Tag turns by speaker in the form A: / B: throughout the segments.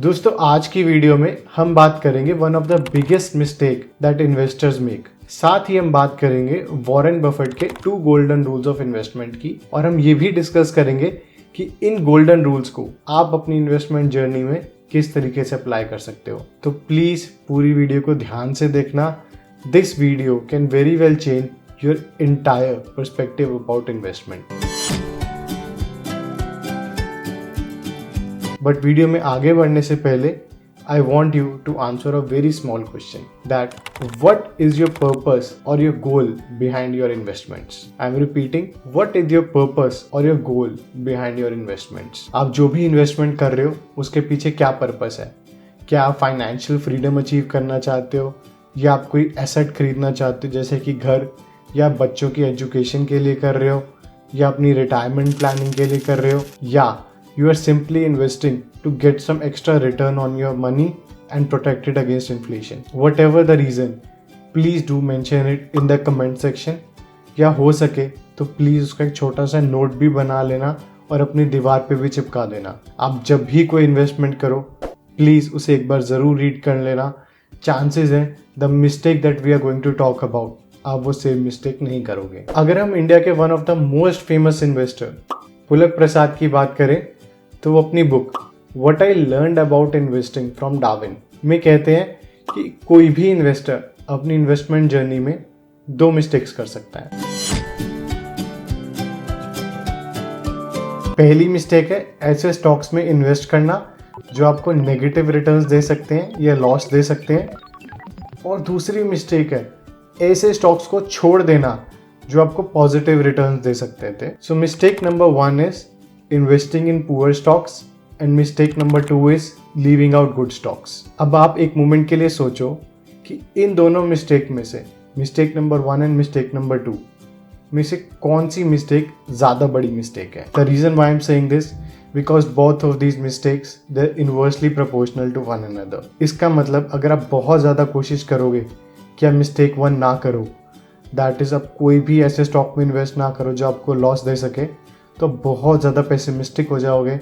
A: दोस्तों आज की वीडियो में हम बात करेंगे one of the biggest mistake that investors make. साथ ही हम बात करेंगे वॉरेन बफेट के 2 गोल्डन रूल्स ऑफ इन्वेस्टमेंट की, और हम ये भी डिस्कस करेंगे कि इन गोल्डन रूल्स को आप अपनी इन्वेस्टमेंट जर्नी में किस तरीके से अप्लाई कर सकते हो। तो प्लीज पूरी वीडियो को ध्यान से देखना। This video can very well change your entire perspective about investment. But video में आगे बढ़ने से पहले I want you to answer a very small question, that what is your purpose और your goal behind your investments. I am repeating, what is your purpose और your goal behind your investments. आप जो भी investment कर रहे हो उसके पीछे क्या पर्पस है। क्या आप फाइनेंशियल फ्रीडम अचीव करना चाहते हो, या आप कोई एसेट खरीदना चाहते हो जैसे कि घर, या बच्चों की एजुकेशन के लिए कर रहे हो, या अपनी रिटायरमेंट प्लानिंग के लिए कर रहे हो, या you are simply investing to get some extra return on your money and protect it against inflation. Whatever the reason, please do mention it in the comment section. या हो सके तो प्लीज़ उसका एक छोटा सा नोट भी बना लेना और अपनी दीवार पे भी चिपका देना। आप जब भी कोई इन्वेस्टमेंट करो प्लीज़ उसे एक बार ज़रूर रीड कर लेना। चांसेस हैं the mistake that we are going to talk about आप वो सेम मिस्टेक नहीं करोगे। अगर हम इंडिया के one of the most famous investor Pulak Prasad की बात करें तो वो अपनी book what I learned about investing from Darwin में कहते हैं कि कोई भी इन्वेस्टर अपनी इन्वेस्टमेंट जर्नी में 2 मिस्टेक्स कर सकता है। पहली मिस्टेक है ऐसे स्टॉक्स में इन्वेस्ट करना जो आपको नेगेटिव रिटर्न्स दे सकते हैं या लॉस दे सकते हैं, और दूसरी मिस्टेक है ऐसे स्टॉक्स को छोड़ देना जो आपको पॉजिटिव रिटर्न्स दे सकते थे। So mistake number 1 is investing in poor stocks and mistake number 2 is leaving out good stocks। अब आप एक मोमेंट के लिए सोचो कि इन दोनों मिस्टेक में से mistake number 1 and mistake number 2 में से कौन सी मिस्टेक ज़्यादा बड़ी मिस्टेक है। The reason why I am saying this because both of these mistakes they are inversely proportional to one another. इसका मतलब अगर आप बहुत ज़्यादा कोशिश करोगे कि आप मिस्टेक 1 ना करो, दैट इज़ आप कोई भी ऐसे स्टॉक में इन्वेस्ट ना करो जो आपको लॉस दे सके, तो बहुत ज़्यादा पेसिमिस्टिक हो जाओगे।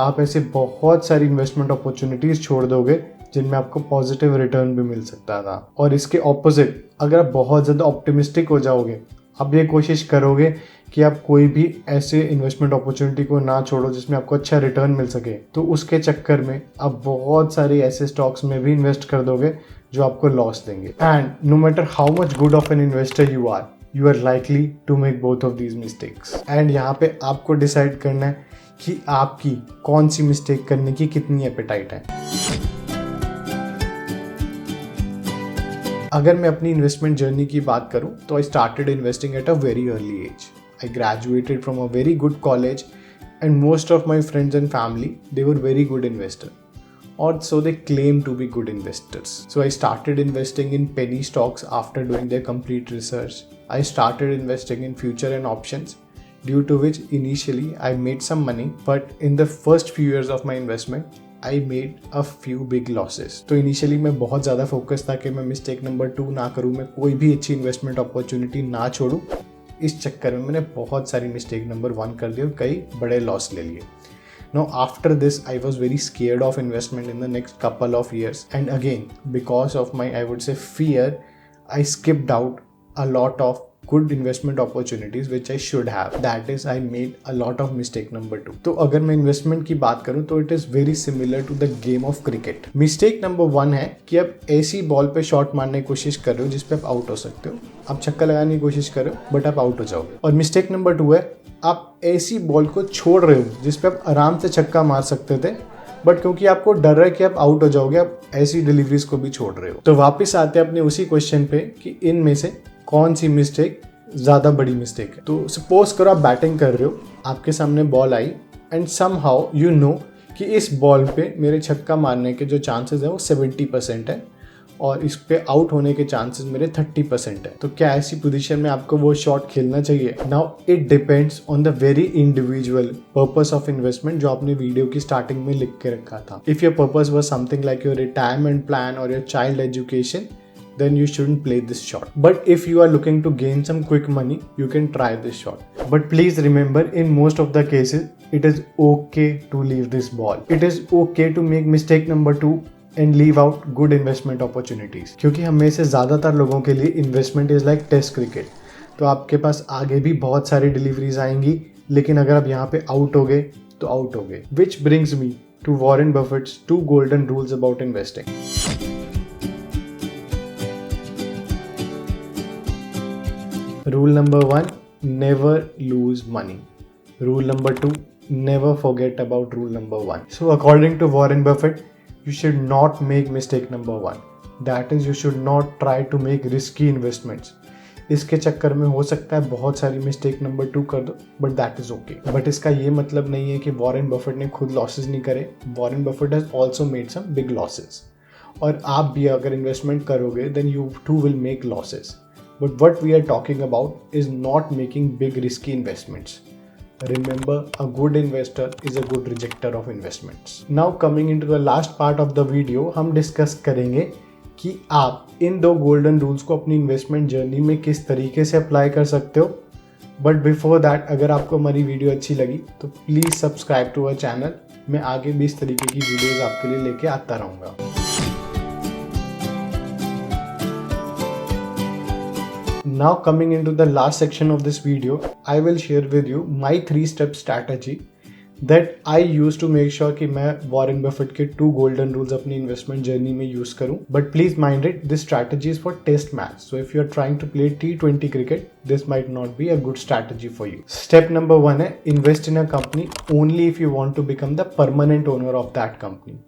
A: आप ऐसे बहुत सारी इन्वेस्टमेंट अपॉर्चुनिटीज़ छोड़ दोगे जिनमें आपको पॉजिटिव रिटर्न भी मिल सकता था। और इसके ऑपोजिट अगर आप बहुत ज़्यादा ऑप्टिमिस्टिक हो जाओगे, आप ये कोशिश करोगे कि आप कोई भी ऐसे इन्वेस्टमेंट अपॉर्चुनिटी को ना छोड़ो जिसमें आपको अच्छा रिटर्न मिल सके, तो उसके चक्कर में आप बहुत सारे ऐसे स्टॉक्स में भी इन्वेस्ट कर दोगे जो आपको लॉस देंगे। And no matter how much good of an investor you are likely to make both of these mistakes। and यहाँ पे आपको डिसाइड करना है कि आपकी कौन सी मिस्टेक करने की कितनी एपेटाइट है। अगर मैं अपनी इन्वेस्टमेंट जर्नी की बात करूँ तो I started investing at a very early age. I graduated from a very good college and most of my friends and family they were very good investor, or so they claim to be good investors. So I started investing in penny stocks after doing their complete research. I started investing in future and options, due to which initially I made some money, but in the first few years of my investment I made a few big losses. तो initially मैं बहुत ज़्यादा focus था कि मैं mistake number 2 ना करूँ, मैं कोई भी अच्छी इन्वेस्टमेंट अपॉर्चुनिटी ना छोड़ूँ। इस चक्कर में मैंने बहुत सारी मिस्टेक नंबर 1 कर दी और कई बड़े लॉस ले लिए। Now after this I was very scared of investment in the next couple of years, and again because of my I would say fear I skipped out a lot of good investment opportunities which I should have. That is I made a lot of mistake number 2। तो अगर मैं investment की बात करूँ तो it is very similar to the game of cricket। Mistake number 1 है कि आप ऐसी बॉल पे शॉट मारने की कोशिश कर रहे हो जिस पे आप आउट हो सकते हो। आप छक्का लगाने की कोशिश कर रहे हो बट आप आउट हो जाओगे। और मिस्टेक नंबर 2 है आप ऐसी बॉल को छोड़ रहे हो जिस पे आप आराम से छक्का मार सकते थे, बट क्योंकि आपको डर है कि आप आउट हो जाओगे आप ऐसी डिलीवरीज को भी छोड़ रहे हो। तो वापस आते हैं अपने उसी क्वेश्चन पे कि इनमें से कौन सी मिस्टेक ज़्यादा बड़ी मिस्टेक है। तो सपोज करो आप बैटिंग कर रहे हो, आपके सामने ball I and somehow you know कि इस बॉल पे मेरे छक्का मारने के जो चांसेस हैं वो 70% है और इस पे आउट होने के चांसेस मेरे 30% है। तो क्या ऐसी पोजीशन में आपको वो शॉट खेलना चाहिए? Now it depends on the very individual purpose of investment जो आपने वीडियो की स्टार्टिंग में लिख के रखा था। If your purpose was something like your retirement plan और your child education, then you shouldn't play this shot. But if you are looking to gain some quick money, you can try this shot. But please remember, in most of the cases, it is okay to leave this ball. It is okay to make mistake number 2 and leave out good investment opportunities. क्योंकि हम में से ज़्यादातर लोगों के लिए investment is like test cricket. तो आपके पास आगे भी बहुत सारी डिलीवरीज आएंगी, लेकिन अगर आप यहाँ पे आउट हो गए तो आउट हो गए. Which brings me to Warren Buffett's 2 golden rules about investing. Rule number 1, never lose money. Rule number 2, never forget about rule number 1. So according to Warren Buffett, you should not make mistake number 1. That is, you should not try to make risky investments. इसके चक्कर में हो सकता है बहुत सारी mistake number 2 कर दो, but that is okay. But इसका ये मतलब नहीं है कि वॉरेन बफेट ने खुद लॉसेस नहीं करे. Warren Buffett has also made some big losses. और आप भी अगर इन्वेस्टमेंट करोगे then you too will make losses. But what we are talking about is not making big risky investments. Remember, a good investor is a good rejecter of investments. Now coming into the last part of the video, हम discuss करेंगे कि आप इन 2 golden rules को अपनी investment journey में किस तरीके से अप्लाई कर सकते हो. बट बिफोर दैट, अगर आपको हमारी वीडियो अच्छी लगी तो please subscribe to our channel. मैं आगे भी इस तरीके की वीडियोज़ आपके लिए लेके आता रहूँगा. Now coming into the last section of this video, I will share with you my 3-step strategy that I use to make sure कि मैं Warren Buffett के 2 golden rules अपनी investment journey में use करूँ. But please mind it, this strategy is for test match. So if you are trying to play T20 cricket, this might not be a good strategy for you. Step number 1 है invest in a company only if you want to become the permanent owner of that company.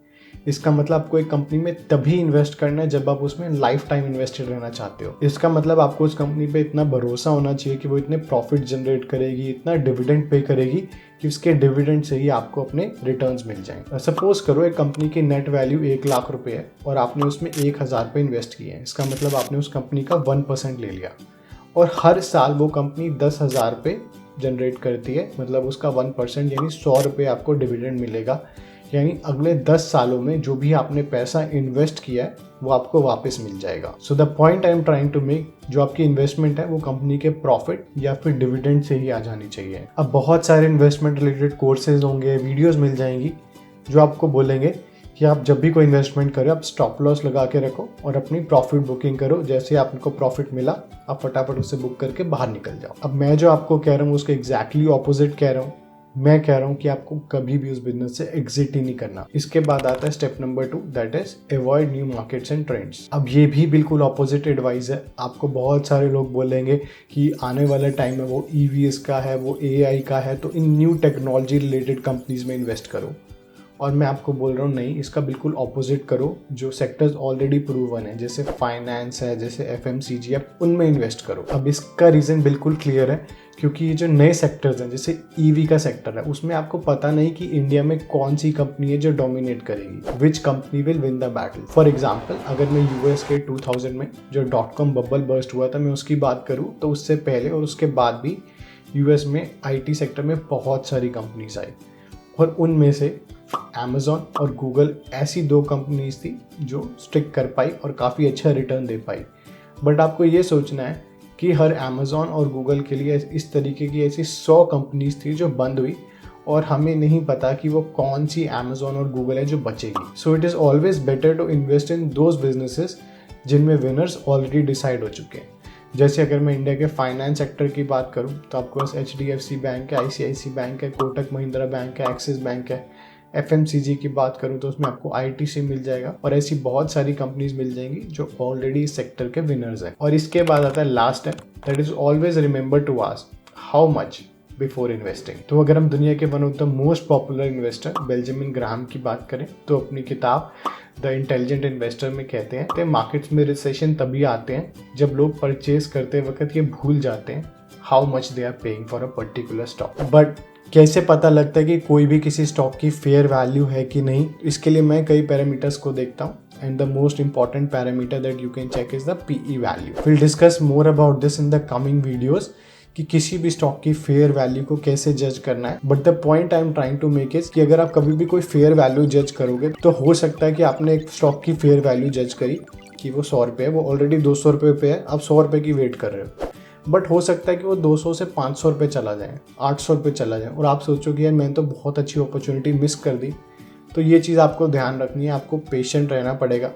A: इसका मतलब आपको एक company में तभी invest करना है जब आप उसमें लाइफ टाइम इन्वेस्टेड रहना चाहते हो. इसका मतलब आपको उस कंपनी पे इतना भरोसा होना चाहिए कि वो इतने प्रॉफिट जनरेट करेगी, इतना डिविडेंड पे करेगी कि उसके डिविडेंड से ही आपको अपने रिटर्न्स मिल जाएंगे. सपोज करो एक कंपनी की नेट वैल्यू 1 लाख रुपए है और आपने उसमें 1000 रुपये इन्वेस्ट किए हैं. इसका मतलब आपने उस कंपनी का 1% ले लिया और हर साल वो कंपनी 10,000 रुपये जनरेट करती है. मतलब उसका 1% यानी 100 रुपये आपको डिविडेंड मिलेगा. यानी अगले 10 सालों में जो भी आपने पैसा इन्वेस्ट किया है वो आपको वापस मिल जाएगा. So the point I am trying to make, जो आपकी इन्वेस्टमेंट है वो कंपनी के प्रॉफिट या फिर डिविडेंड से ही आ जानी चाहिए. अब बहुत सारे इन्वेस्टमेंट रिलेटेड कोर्सेज होंगे, वीडियोस मिल जाएंगी जो आपको बोलेंगे कि आप जब भी कोई इन्वेस्टमेंट करो आप स्टॉप लॉस लगा के रखो और अपनी प्रॉफिट बुकिंग करो. जैसे आपको प्रॉफिट मिला आप फटाफट उससे बुक करके बाहर निकल जाओ. अब मैं जो आपको कह रहा हूँ उसके एग्जैक्टली ऑपोजिट कह रहा हूँ. मैं कह रहा हूँ कि आपको कभी भी उस बिजनेस से एग्जिट ही नहीं करना. इसके बाद आता है step number 2, that is avoid new markets and trends. अब ये भी बिल्कुल ऑपोजिट एडवाइस है. आपको बहुत सारे लोग बोलेंगे कि आने वाले टाइम में वो EVs का है, वो AI का है, तो इन न्यू टेक्नोलॉजी रिलेटेड कंपनीज में इन्वेस्ट करो. और मैं आपको बोल रहा हूँ नहीं, इसका बिल्कुल ऑपोजिट करो. जो सेक्टर्स ऑलरेडी प्रूवन है जैसे फाइनेंस है, जैसे FMCG है, उनमें इन्वेस्ट करो. अब इसका रीज़न बिल्कुल क्लियर है क्योंकि ये जो नए सेक्टर्स हैं जैसे EV का सेक्टर है उसमें आपको पता नहीं कि इंडिया में कौन सी कंपनी है जो डोमिनेट करेगी. Which company will win the battle. For example, अगर मैं US के 2000 में जो .com बबल बर्स्ट हुआ था मैं उसकी बात करूँ तो उससे पहले और उसके बाद भी US में IT सेक्टर में बहुत सारी कंपनीज आई और उनमें से Amazon और Google ऐसी 2 कंपनीज थी जो स्टिक कर पाई और काफ़ी अच्छा रिटर्न दे पाई. बट आपको ये सोचना है कि हर Amazon और Google के लिए इस तरीके की ऐसी 100 कंपनीज थी जो बंद हुई और हमें नहीं पता कि वो कौन सी Amazon और Google है जो बचेगी. So it is always better to invest in those businesses जिनमें विनर्स ऑलरेडी डिसाइड हो चुके हैं. जैसे अगर मैं इंडिया के फाइनेंस सेक्टर की बात करूं तो आपके पास HDFC बैंक है, ICICI बैंक है, कोटक महिंद्रा बैंक है, एक्सिस बैंक है. FMCG की बात करूं तो उसमें आपको ITC मिल जाएगा और ऐसी बहुत सारी कंपनीज मिल जाएंगी जो ऑलरेडी इस सेक्टर के विनर्स हैं. और इसके बाद आता है लास्ट है, that is always remember to ask how much before investing. तो अगर हम दुनिया के one of the most popular investor Benjamin Graham की बात करें तो अपनी किताब द इंटेलिजेंट इन्वेस्टर में कहते हैं कि मार्केट्स में रिसेशन तभी आते हैं जब लोग परचेज करते वक्त ये भूल जाते हैं how much they are paying for a particular stock. But कैसे पता लगता है कि कोई भी किसी स्टॉक की फेयर वैल्यू है कि नहीं? इसके लिए मैं कई पैरामीटर्स को देखता हूँ and the most important parameter that you can check is the PE value. We'll discuss more about this in the coming videos कि किसी भी स्टॉक की फेयर वैल्यू को कैसे जज करना है. But the point I am trying to make is कि अगर आप कभी भी कोई फेयर वैल्यू जज करोगे तो हो सकता है कि आपने एक स्टॉक की फेयर वैल्यू जज करी कि वो 100 रुपये है, वो ऑलरेडी 200 रुपये पे है, आप 100 रुपये की वेट कर रहे हो। बट हो सकता है कि वो 200 से 500 रुपये चला जाए, 800 रुपये चला जाए, और आप सोचो कि यार मैंने तो बहुत अच्छी अपॉर्चुनिटी मिस कर दी। तो ये चीज़ आपको ध्यान रखनी है, आपको पेशेंट रहना पड़ेगा।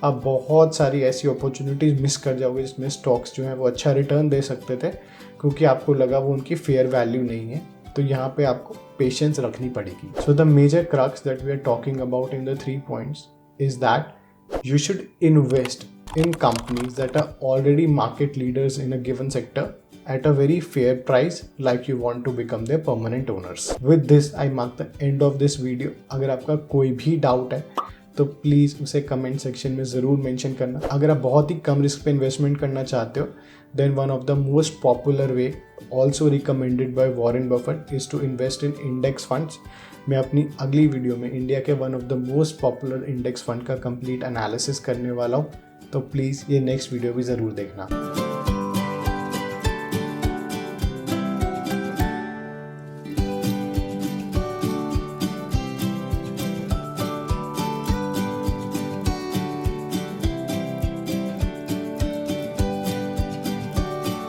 A: आप बहुत सारी ऐसी अपॉर्चुनिटीज़ मिस कर जाओगे जिसमें स्टॉक्स जो हैं वो अच्छा रिटर्न दे सकते थे, क्योंकि आपको लगा वो उनकी फेयर वैल्यू नहीं है। तो यहाँ पे आपको पेशेंस रखनी पड़ेगी। So the major crux that we are talking about in the 3 points is that you should invest in companies that are already market leaders in a given sector at a very fair price, like you want to become their permanent owners. With this, I mark the end of this video. अगर आपका कोई भी doubt है तो please उसे comment section में ज़रूर mention करना। अगर आप बहुत ही कम रिस्क पे इन्वेस्टमेंट करना चाहते हो, then one of the most popular way also recommended by Warren Buffett is to invest in index funds. मैं अपनी अगली वीडियो में इंडिया के one of the most popular index fund का कंप्लीट एनालिसिस करने वाला हूँ, तो प्लीज़ ये नेक्स्ट वीडियो भी ज़रूर देखना।